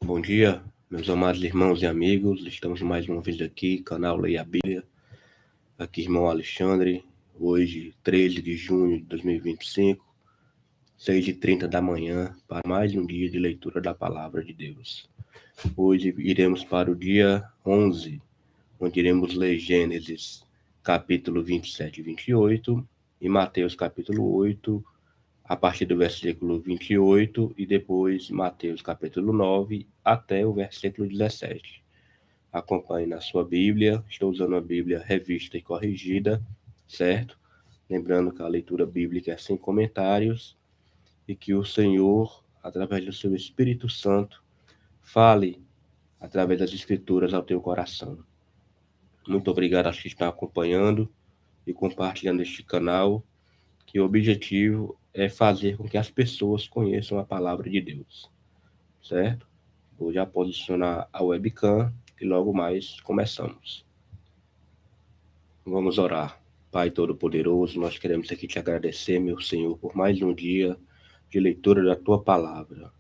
Bom dia, meus amados irmãos e amigos. Estamos mais uma vez aqui, canal Leia a Bíblia. Aqui, irmão Alexandre. Hoje, 13 de junho de 2025, 6h30 da manhã, para mais um dia de leitura da Palavra de Deus. Hoje iremos para o dia 11, onde iremos ler Gênesis, capítulo 27 e 28, e Mateus, capítulo 8, a partir do versículo 28 e depois Mateus capítulo 9 até o versículo 17. Acompanhe na sua Bíblia. Estou usando a Bíblia revista e corrigida, certo? Lembrando que a leitura bíblica é sem comentários e que o Senhor, através do seu Espírito Santo, fale através das Escrituras ao teu coração. Muito obrigado a que está acompanhando e compartilhando este canal, que o objetivo é fazer com que as pessoas conheçam a palavra de Deus, certo? Vou já posicionar a webcam e logo mais começamos. Vamos orar. Pai Todo-Poderoso, nós queremos aqui te agradecer, meu Senhor, por mais um dia de leitura da tua palavra.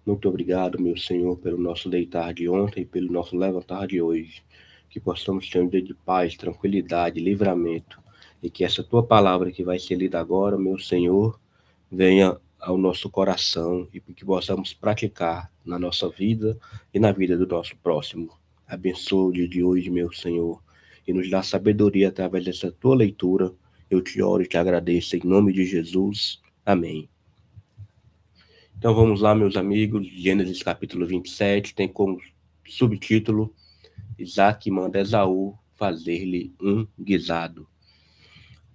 Muito obrigado, meu Senhor, pelo nosso deitar de ontem e pelo nosso levantar de hoje. Que possamos ter um dia de paz, tranquilidade, livramento. E que essa tua palavra que vai ser lida agora, meu Senhor, venha ao nosso coração e que possamos praticar na nossa vida e na vida do nosso próximo. Abençoe o dia de hoje, meu Senhor, e nos dá sabedoria através dessa tua leitura. Eu te oro e te agradeço em nome de Jesus. Amém. Então vamos lá, meus amigos. Gênesis capítulo 27 tem como subtítulo: Isaac manda Esaú fazer-lhe um guisado.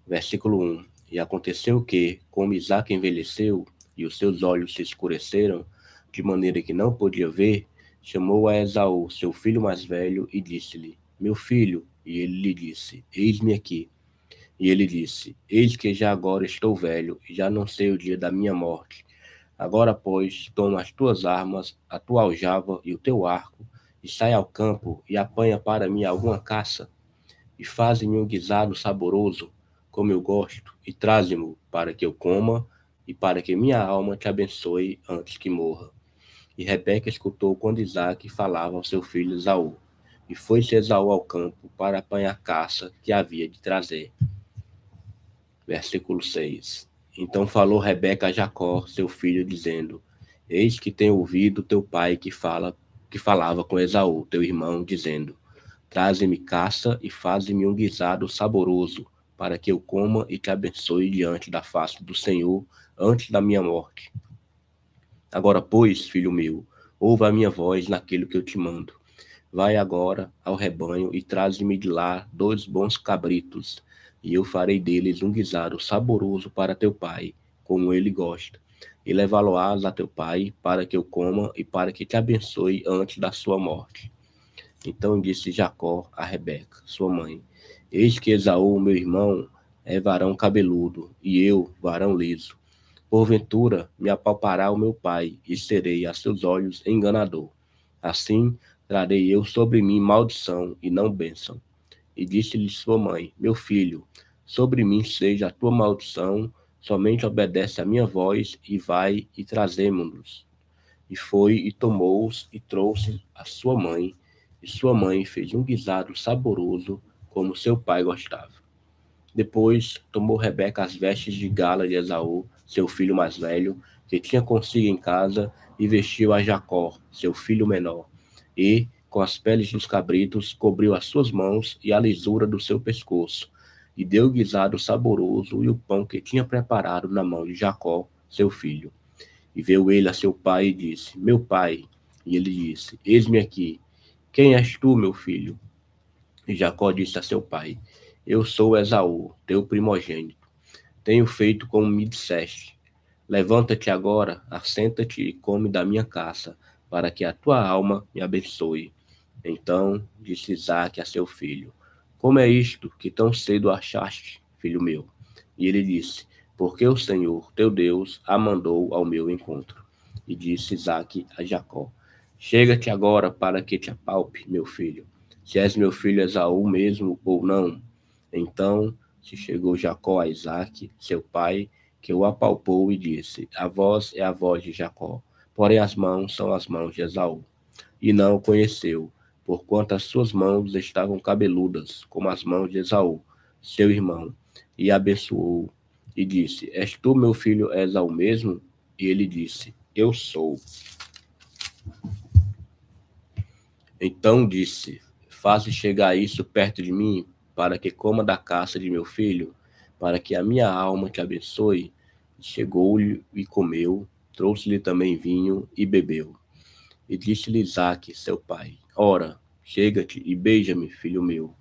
Versículo 1. E aconteceu que, como Isaac envelheceu e os seus olhos se escureceram, de maneira que não podia ver, chamou a Esaú, seu filho mais velho, e disse-lhe: Meu filho. E ele lhe disse: Eis-me aqui. E ele disse: Eis que já agora estou velho, e já não sei o dia da minha morte. Agora, pois, toma as tuas armas, a tua aljava e o teu arco, e sai ao campo, e apanha para mim alguma caça, e faze-me um guisado saboroso, como eu gosto, e traze-mo para que eu coma, e para que minha alma te abençoe antes que morra. E Rebeca escutou quando Isaque falava ao seu filho Esaú, e foi-se Esaú ao campo para apanhar caça que havia de trazer. Versículo 6. Então falou Rebeca a Jacó, seu filho, dizendo: Eis que tenho ouvido teu pai que falava com Esaú, teu irmão, dizendo: Traze-me caça e faze-me um guisado saboroso, para que eu coma e te abençoe diante da face do Senhor antes da minha morte. Agora, pois, filho meu, ouve a minha voz naquilo que eu te mando. Vai agora ao rebanho e traze-me de lá 2 bons cabritos, e eu farei deles um guisado saboroso para teu pai, como ele gosta. E levá-lo-ás a teu pai, para que eu coma e para que te abençoe antes da sua morte. Então disse Jacó a Rebeca, sua mãe: Eis que Esaú, meu irmão, é varão cabeludo, e eu, varão liso. Porventura me apalpará o meu pai, e serei a seus olhos enganador. Assim trarei eu sobre mim maldição e não bênção. E disse-lhe sua mãe: Meu filho, sobre mim seja a tua maldição, somente obedece a minha voz, e vai e trazemo-nos. E foi e tomou-os e trouxe a sua mãe, e sua mãe fez um guisado saboroso, como seu pai gostava. Depois tomou Rebeca as vestes de gala de Esaú, seu filho mais velho, que tinha consigo em casa, e vestiu a Jacó, seu filho menor, e, com as peles dos cabritos, cobriu as suas mãos e a lisura do seu pescoço, e deu o guisado saboroso e o pão que tinha preparado na mão de Jacó, seu filho. E veio ele a seu pai e disse: Meu pai. E ele disse: Eis-me aqui. Quem és tu, meu filho? E Jacó disse a seu pai: Eu sou Esaú, teu primogênito. Tenho feito como me disseste. Levanta-te agora, assenta-te e come da minha caça, para que a tua alma me abençoe. Então disse Isaque a seu filho: Como é isto que tão cedo achaste, filho meu? E ele disse: Porque o Senhor, teu Deus, a mandou ao meu encontro. E disse Isaque a Jacó: Chega-te agora para que te apalpe, meu filho, se és meu filho Esaú mesmo ou não. Então se chegou Jacó a Isaque, seu pai, que o apalpou e disse: A voz é a voz de Jacó, porém as mãos são as mãos de Esaú. e não o conheceu, porquanto as suas mãos estavam cabeludas, como as mãos de Esaú, seu irmão, e abençoou, e disse: És tu, meu filho Esaú mesmo? E ele disse: Eu sou. Então disse: Faze chegar isso perto de mim, para que coma da caça de meu filho, para que a minha alma te abençoe. Chegou-lhe e comeu, trouxe-lhe também vinho e bebeu. E disse-lhe Isaque, seu pai: Ora, chega-te e beija-me, filho meu.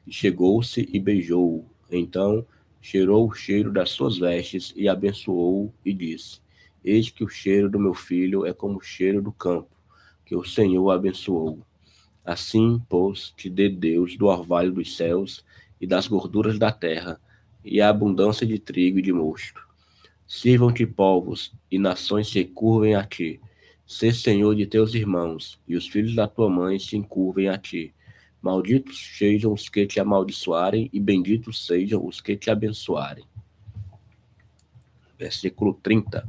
E chegou-se e beijou-o. Então cheirou o cheiro das suas vestes e abençoou-o e disse: Eis que o cheiro do meu filho é como o cheiro do campo, que o Senhor abençoou. Assim, pois, te dê Deus do orvalho dos céus e das gorduras da terra, e a abundância de trigo e de mosto. Sirvam-te povos, e nações se curvem a ti. Sê senhor de teus irmãos, e os filhos da tua mãe se encurvem a ti. Malditos sejam os que te amaldiçoarem, e benditos sejam os que te abençoarem. Versículo 30.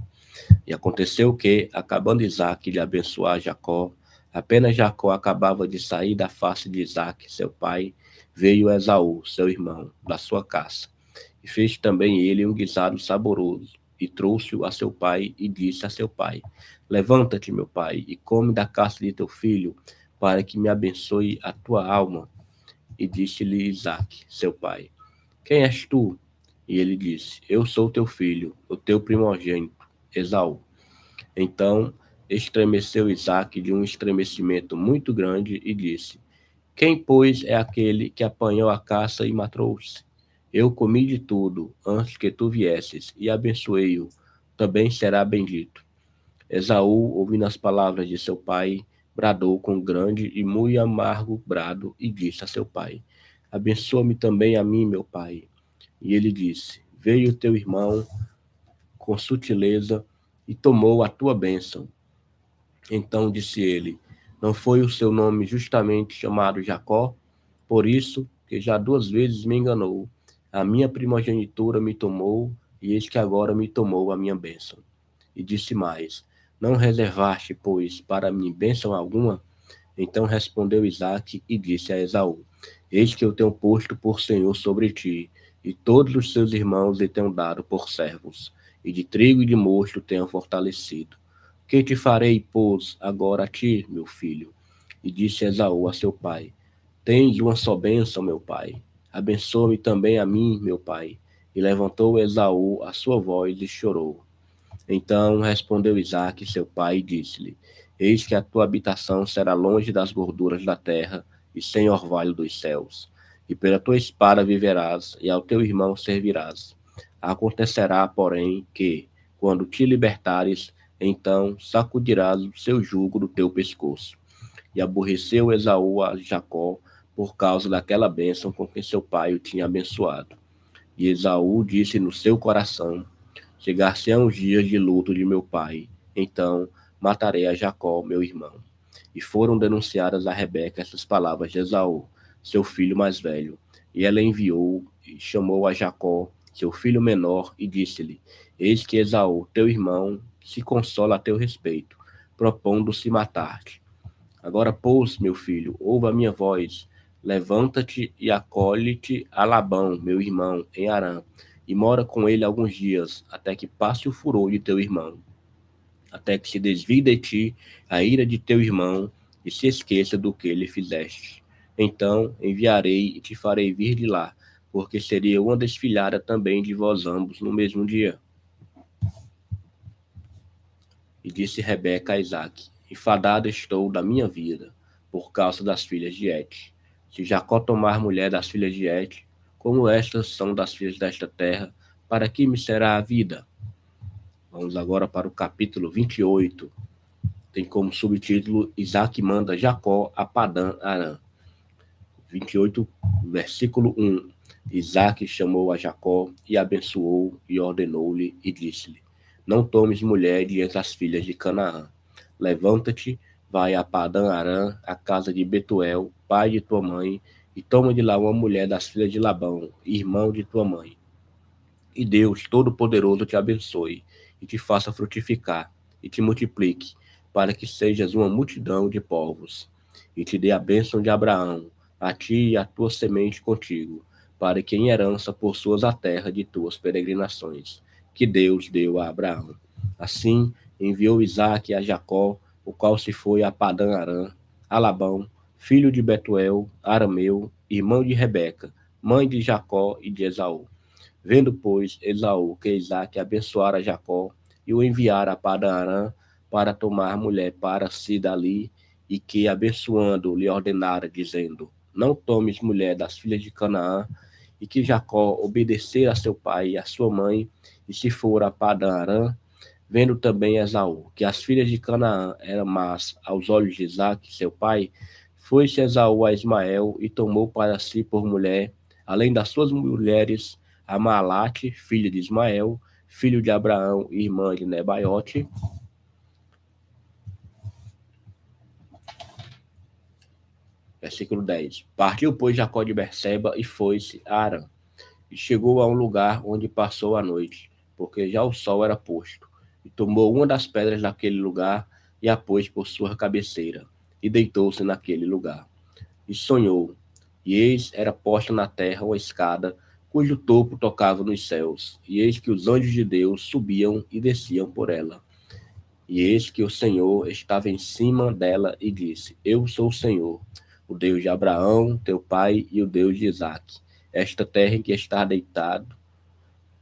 E aconteceu que, acabando Isaque de abençoar Jacó, apenas Jacó acabava de sair da face de Isaque, seu pai, veio Esaú, seu irmão, da sua caça. E fez também ele um guisado saboroso, e trouxe-o a seu pai, e disse a seu pai: Levanta-te, meu pai, e come da caça de teu filho, para que me abençoe a tua alma. E disse-lhe Isaque, seu pai: Quem és tu? E ele disse: Eu sou teu filho, o teu primogênito, Esaú. Então estremeceu Isaque de um estremecimento muito grande e disse: Quem, pois, é aquele que apanhou a caça e matou-se? Eu comi de tudo antes que tu viesses, e abençoei-o, também será bendito. Esaú, ouvindo as palavras de seu pai, bradou com grande e muito amargo brado e disse a seu pai: Abençoa-me também a mim, meu pai. E ele disse: Veio teu irmão com sutileza e tomou a tua bênção. Então disse ele: Não foi o seu nome justamente chamado Jacó? Por isso que já 2 vezes me enganou. A minha primogenitura me tomou, e eis que agora me tomou a minha bênção. E disse mais: Não reservaste, pois, para mim bênção alguma? Então respondeu Isaque e disse a Esaú: Eis que eu tenho posto por senhor sobre ti, e todos os seus irmãos lhe tenho dado por servos, e de trigo e de mosto tenho fortalecido. Que te farei, pois, agora a ti, meu filho? E disse Esaú a seu pai: Tens uma só bênção, meu pai. Abençoa-me também a mim, meu pai. E levantou Esaú a sua voz e chorou. Então respondeu Isaque, seu pai, e disse-lhe: Eis que a tua habitação será longe das gorduras da terra e sem orvalho dos céus. E pela tua espada viverás, e ao teu irmão servirás. Acontecerá, porém, que, quando te libertares, então sacudirás o seu jugo do teu pescoço. E aborreceu Esaú a Jacó por causa daquela bênção com que seu pai o tinha abençoado. E Esaú disse no seu coração: Chegar-se-ão os dias de luto de meu pai, então matarei a Jacó, meu irmão. E foram denunciadas a Rebeca essas palavras de Esaú, seu filho mais velho. E ela enviou e chamou a Jacó, seu filho menor, e disse-lhe: Eis que Esaú, teu irmão, se consola a teu respeito, propondo-se matar-te. Agora, pois, meu filho, ouve a minha voz. Levanta-te e acolhe-te a Labão, meu irmão, em Harã, e mora com ele alguns dias, até que passe o furor de teu irmão, até que se desvie de ti a ira de teu irmão e se esqueça do que lhe fizeste. Então enviarei e te farei vir de lá, porque seria uma desfilhada também de vós ambos no mesmo dia. E disse Rebeca a Isaque: Enfadada estou da minha vida, por causa das filhas de Et. Se Jacó tomar mulher das filhas de Et, como estas são das filhas desta terra, para que me será a vida? Vamos agora para o capítulo 28. Tem como subtítulo: Isaque manda Jacó a Padã Arã. 28, versículo 1. Isaque chamou a Jacó e abençoou e ordenou-lhe e disse-lhe: Não tomes mulher de entre as filhas de Canaã. Levanta-te, vai a Padã Arã, a casa de Betuel, pai de tua mãe, e toma de lá uma mulher das filhas de Labão, irmão de tua mãe. E Deus Todo-Poderoso te abençoe, e te faça frutificar, e te multiplique, para que sejas uma multidão de povos, e te dê a bênção de Abraão, a ti e a tua semente contigo, para que em herança possuas a terra de tuas peregrinações, que Deus deu a Abraão. Assim, enviou Isaque a Jacó, o qual se foi a Padã-Arã, a Labão, filho de Betuel, arameu, irmão de Rebeca, mãe de Jacó e de Esaú. Vendo, pois, Esaú que Isaque abençoara Jacó e o enviara a Padã-Arã para tomar mulher para si dali, e que, abençoando, lhe ordenara, dizendo: Não tomes mulher das filhas de Canaã, e que Jacó obedecer a seu pai e a sua mãe, e se for a Padã-Arã, vendo também Esaú que as filhas de Canaã eram más aos olhos de Isaque, seu pai, foi-se Esaú a Ismael e tomou para si por mulher, além das suas mulheres, a Maalate, filha de Ismael, filho de Abraão e irmã de Nebaiote. Versículo 10. Partiu, pois, Jacó de Berseba e foi-se a Arã. E chegou a um lugar onde passou a noite, porque já o sol era posto. E tomou uma das pedras daquele lugar e a pôs por sua cabeceira, e deitou-se naquele lugar. E sonhou, e eis era posta na terra uma escada, cujo topo tocava nos céus, e eis que os anjos de Deus subiam e desciam por ela. E eis que o Senhor estava em cima dela e disse: Eu sou o Senhor, o Deus de Abraão, teu pai, e o Deus de Isaque. Esta terra em que estás deitado,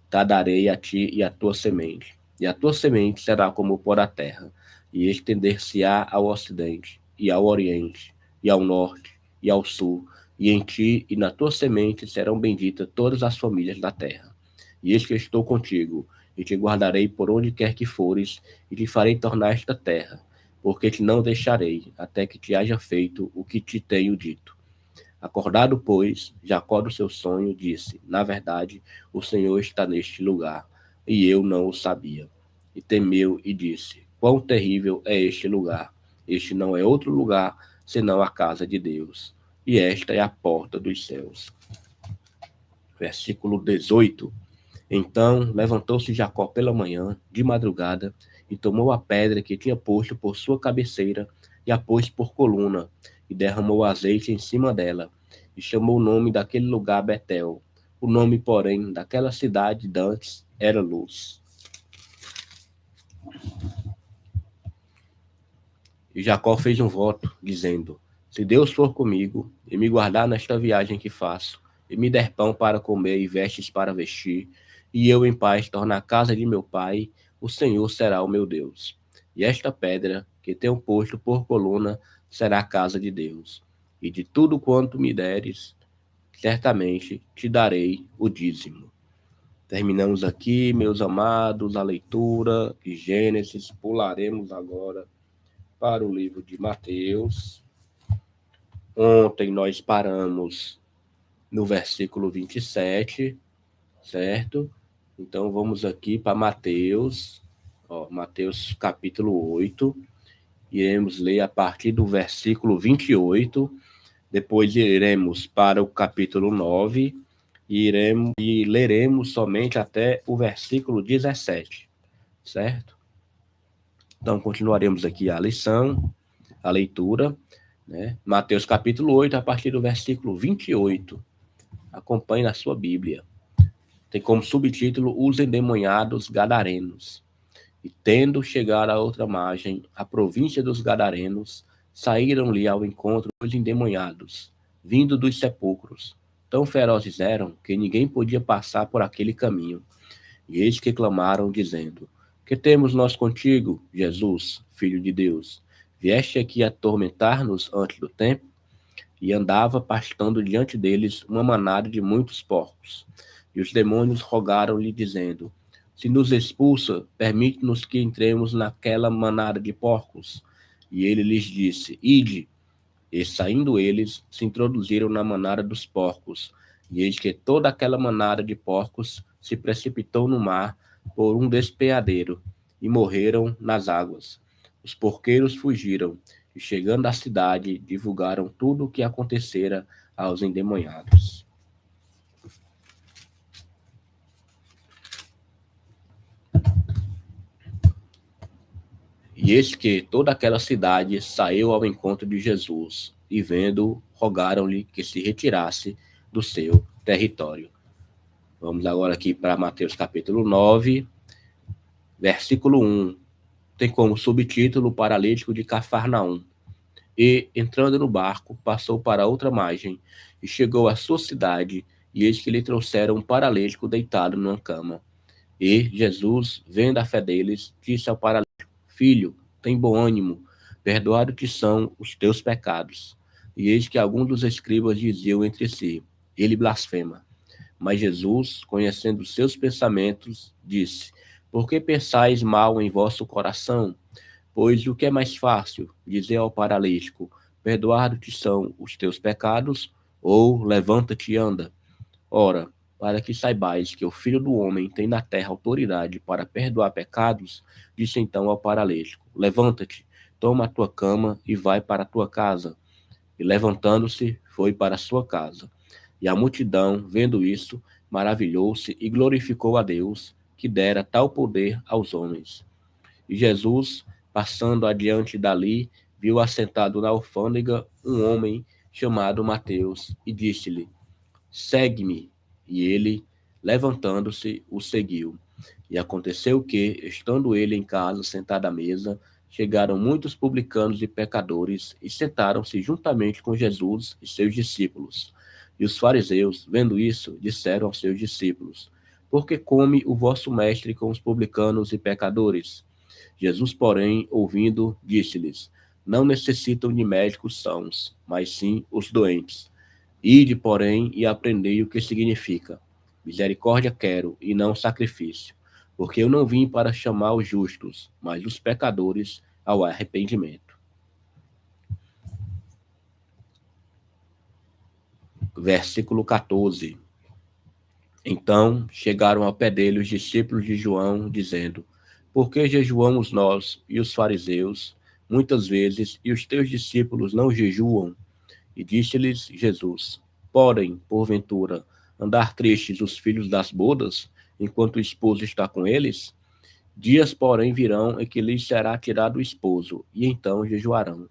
te darei a ti e a tua semente. E a tua semente será como o pó da terra, e estender-se-á ao ocidente, e ao oriente, e ao norte, e ao sul, e em ti e na tua semente serão benditas todas as famílias da terra. E eis que estou contigo, e te guardarei por onde quer que fores, e te farei tornar esta terra, porque te não deixarei, até que te haja feito o que te tenho dito. Acordado, pois, Jacó do seu sonho, disse: Na verdade, o Senhor está neste lugar, e eu não o sabia. E temeu e disse: Quão terrível é este lugar! Este não é outro lugar, senão a casa de Deus, e esta é a porta dos céus. Versículo 18. Então levantou-se Jacó pela manhã, de madrugada, e tomou a pedra que tinha posto por sua cabeceira, e a pôs por coluna, e derramou azeite em cima dela, e chamou o nome daquele lugar Betel. O nome, porém, daquela cidade dantes era Luz. E Jacó fez um voto, dizendo: Se Deus for comigo, e me guardar nesta viagem que faço, e me der pão para comer e vestes para vestir, e eu em paz tornar a casa de meu pai, o Senhor será o meu Deus. E esta pedra, que tenho posto por coluna, será a casa de Deus. E de tudo quanto me deres, certamente te darei o dízimo. Terminamos aqui, meus amados, a leitura de Gênesis. Pularemos agora para o livro de Mateus. Ontem nós paramos no versículo 27, certo? Então vamos aqui para Mateus, Mateus capítulo 8. Iremos ler a partir do versículo 28. Depois iremos para o capítulo 9 e leremos somente até o versículo 17, certo? Então continuaremos aqui a lição, a leitura, né? Mateus capítulo 8, a partir do versículo 28. Acompanhe na sua Bíblia. Tem como subtítulo Os Endemoniados Gadarenos. E tendo chegado à outra margem, a província dos Gadarenos, saíram-lhe ao encontro os endemoniados, vindo dos sepulcros. Tão ferozes eram que ninguém podia passar por aquele caminho. E eis que clamaram, dizendo: Que temos nós contigo, Jesus, Filho de Deus? Vieste aqui atormentar-nos antes do tempo? E andava pastando diante deles uma manada de muitos porcos. E os demônios rogaram-lhe, dizendo: Se nos expulsa, permite-nos que entremos naquela manada de porcos. E ele lhes disse: Ide. E saindo eles, se introduziram na manada dos porcos. E eis que toda aquela manada de porcos se precipitou no mar por um despeadeiro, e morreram nas águas. Os porqueiros fugiram, e chegando à cidade, divulgaram tudo o que acontecera aos endemoniados. E eis que toda aquela cidade saiu ao encontro de Jesus, e vendo, rogaram-lhe que se retirasse do seu território. Vamos agora aqui para Mateus capítulo 9, versículo 1. Tem como subtítulo o paralítico de Cafarnaum. E, entrando no barco, passou para outra margem, e chegou à sua cidade, e eis que lhe trouxeram um paralítico deitado numa cama. E Jesus, vendo a fé deles, disse ao paralítico: Filho, tem bom ânimo, perdoados te são os teus pecados. E eis que alguns dos escribas diziam entre si: Ele blasfema. Mas Jesus, conhecendo os seus pensamentos, disse: Por que pensais mal em vosso coração? Pois o que é mais fácil, dizer ao paralítico: Perdoados te são os teus pecados, ou levanta-te e anda? Ora, para que saibais que o Filho do Homem tem na terra autoridade para perdoar pecados, disse então ao paralítico: Levanta-te, toma a tua cama e vai para a tua casa. E levantando-se, foi para a sua casa. E a multidão, vendo isso, maravilhou-se e glorificou a Deus, que dera tal poder aos homens. E Jesus, passando adiante dali, viu assentado na alfândega um homem chamado Mateus, e disse-lhe: Segue-me. E ele, levantando-se, o seguiu. E aconteceu que, estando ele em casa, sentado à mesa, chegaram muitos publicanos e pecadores, e sentaram-se juntamente com Jesus e seus discípulos. E os fariseus, vendo isso, disseram aos seus discípulos: Por que come o vosso mestre com os publicanos e pecadores? Jesus, porém, ouvindo, disse-lhes: Não necessitam de médicos sãos, mas sim os doentes. Ide, porém, e aprendei o que significa: misericórdia quero, e não sacrifício, porque eu não vim para chamar os justos, mas os pecadores ao arrependimento. Versículo 14. Então chegaram ao pé dele os discípulos de João, dizendo: Por que jejuamos nós e os fariseus, muitas vezes, e os teus discípulos não jejuam? E disse-lhes Jesus: Podem, porventura, andar tristes os filhos das bodas, enquanto o esposo está com eles? Dias, porém, virão em que lhes será tirado o esposo, e então jejuarão.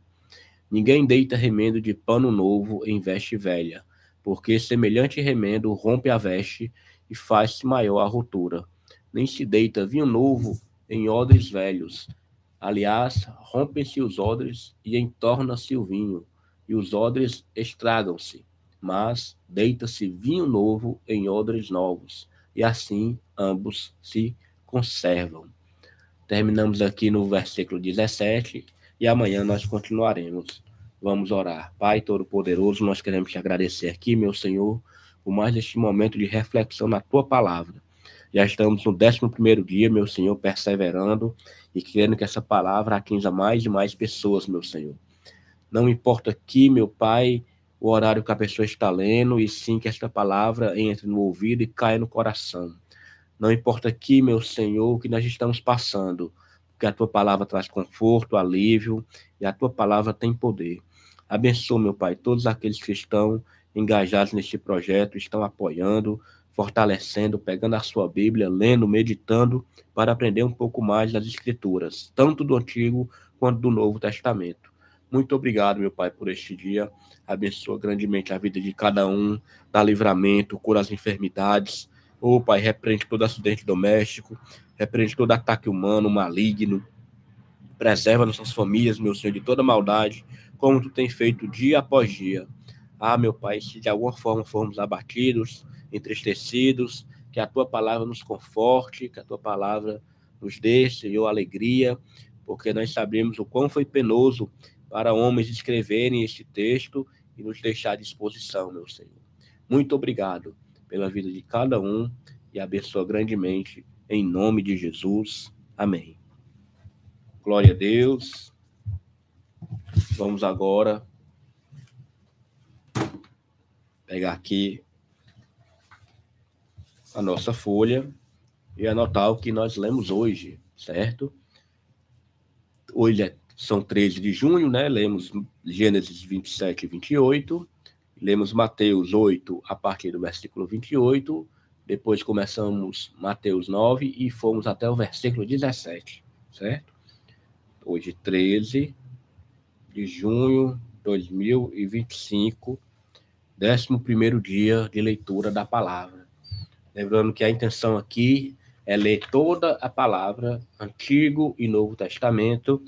Ninguém deita remendo de pano novo em veste velha, porque semelhante remendo rompe a veste e faz-se maior a rotura. Nem se deita vinho novo em odres velhos. Aliás, rompem-se os odres e entorna-se o vinho, e os odres estragam-se. Mas deita-se vinho novo em odres novos, e assim ambos se conservam. Terminamos aqui no versículo 17 e amanhã nós continuaremos. Vamos orar. Pai Todo-Poderoso, nós queremos te agradecer aqui, meu Senhor, por mais este momento de reflexão na tua palavra. Já estamos no 11º dia, meu Senhor, perseverando e querendo que essa palavra atinja mais e mais pessoas, meu Senhor. Não importa aqui, meu Pai, o horário que a pessoa está lendo, e sim que esta palavra entre no ouvido e caia no coração. Não importa aqui, meu Senhor, o que nós estamos passando, porque a tua palavra traz conforto, alívio, e a tua palavra tem poder. Abençoa, meu Pai, todos aqueles que estão engajados neste projeto, estão apoiando, fortalecendo, pegando a sua Bíblia, lendo, meditando, para aprender um pouco mais das Escrituras, tanto do Antigo quanto do Novo Testamento. Muito obrigado, meu Pai, por este dia. Abençoa grandemente a vida de cada um, dá livramento, cura as enfermidades. Ô, Pai, repreende todo acidente doméstico, repreende todo ataque humano, maligno, preserva nossas famílias, meu Senhor, de toda maldade, como Tu tem feito dia após dia. Ah, meu Pai, se de alguma forma formos abatidos, entristecidos, que a Tua palavra nos conforte, que a Tua palavra nos dê, Senhor, alegria, porque nós sabemos o quão foi penoso para homens escreverem este texto e nos deixar à disposição, meu Senhor. Muito obrigado pela vida de cada um e abençoa grandemente, em nome de Jesus. Amém. Glória a Deus. Vamos agora pegar aqui a nossa folha e anotar o que nós lemos hoje, certo? Hoje são 13 de junho, né? Lemos Gênesis 27 e 28, lemos Mateus 8 a partir do versículo 28, depois começamos Mateus 9 e fomos até o versículo 17, certo? Hoje, 13 de junho de 2025, 11º dia de leitura da palavra. Lembrando que a intenção aqui é ler toda a palavra, Antigo e Novo Testamento,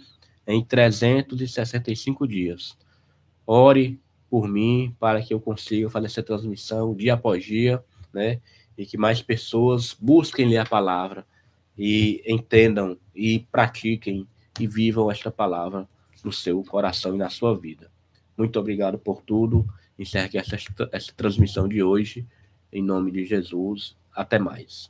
em 365 dias. Ore por mim para que eu consiga fazer essa transmissão dia após dia, né? E que mais pessoas busquem ler a palavra e entendam e pratiquem e vivam esta palavra no seu coração e na sua vida. Muito obrigado por tudo. Encerro aqui essa transmissão de hoje. Em nome de Jesus. Até mais.